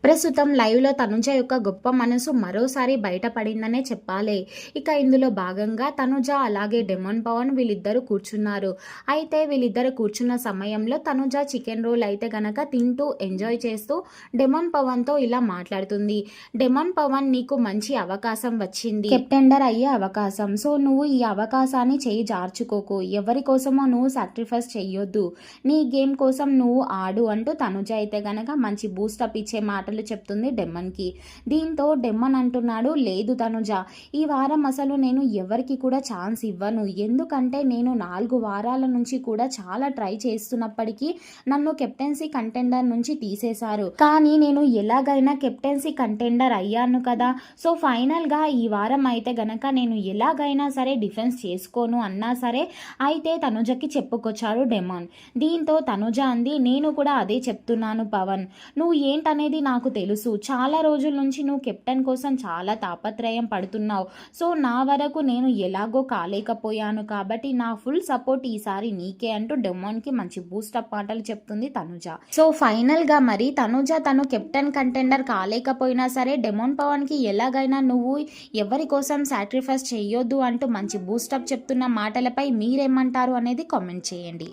ప్రస్తుతం లైవ్‌లో తనుజ యొక్క గొప్ప మనసు మరోసారి బయటపడిందనే చెప్పాలి. ఇక ఇందులో భాగంగా తనుజ అలాగే డెమన్ పవన్ వీళ్ళిద్దరూ కూర్చున్నారు. అయితే వీళ్ళిద్దరు కూర్చున్న సమయంలో తనుజ చికెన్ రోల్ అయితే గనక తింటూ ఎంజాయ్ చేస్తూ డెమన్ పవన్‌తో ఇలా మాట్లాడుతుంది. డెమన్ పవన్ నీకు మంచి అవకాశం వచ్చింది. కెప్టెండర్ అయ్యే అవకాశం. సో నువ్వు ఈ అవకాశాన్ని చేయి జార్చుకోకు. ఎవరి కోసమో నువ్వు సాక్రిఫైస్ చెయ్యొద్దు. నీ గేమ్ కోసం నువ్వు ఆడు అంటూ తనుజ అయితే గనక మంచి బూస్టప్ ఇచ్చే మాటలు చెప్తుంది డెమ్మన్కి. దీంతో డెమ్మన్ అంటున్నాడు, లేదు తనుజ, ఈ వారం అసలు నేను ఎవరికి కూడా ఛాన్స్ ఇవ్వను. ఎందుకంటే నేను 4 వారాల నుంచి కూడా చాలా ట్రై చేస్తున్నప్పటికీ నన్ను కెప్టెన్సీ కంటెండర్ నుంచి తీసేశారు. కానీ నేను ఎలాగైనా కెప్టెన్సీ కంటెండర్ అయ్యాను కదా. సో ఫైనల్గా ఈ వారం అయితే గనక నేను ఎలాగైనా సరే డిఫెన్స్ చేసుకోను అన్నా సరే అయితే తనుజకి చెప్పుకొచ్చాడు డెమాన్. దీంతో తనుజ అంది, నేను కూడా అదే చెప్తున్నాను పవన్, నువ్వు ఏంటనేది నాకు తెలుసు. చాలా రోజుల నుంచి నువ్వు కెప్టెన్ కోసం చాలా తాపత్రయం పడుతున్నావు. సో నా వరకు నేను ఎలాగో కాలేకపోయాను కాబట్టి నా ఫుల్ సపోర్ట్ ఈసారి నీకే అంటూ డెమాన్కి మంచి బూస్టప్ మాటలు చెప్తుంది తనుజ. సో ఫైనల్గా మరి తనుజ తను కెప్టెన్ కంటెండర్ కాలేకపోయినా సరే డెమాన్ పవన్కి ఎలాగైనా నువ్వు ఎవరి కోసం సాక్రిఫైస్ చేయొద్దు అంటూ మంచి బూస్టప్ చెప్తున్న మాటలపై మీరేమంటారు అనేది కామెంట్ చేయండి.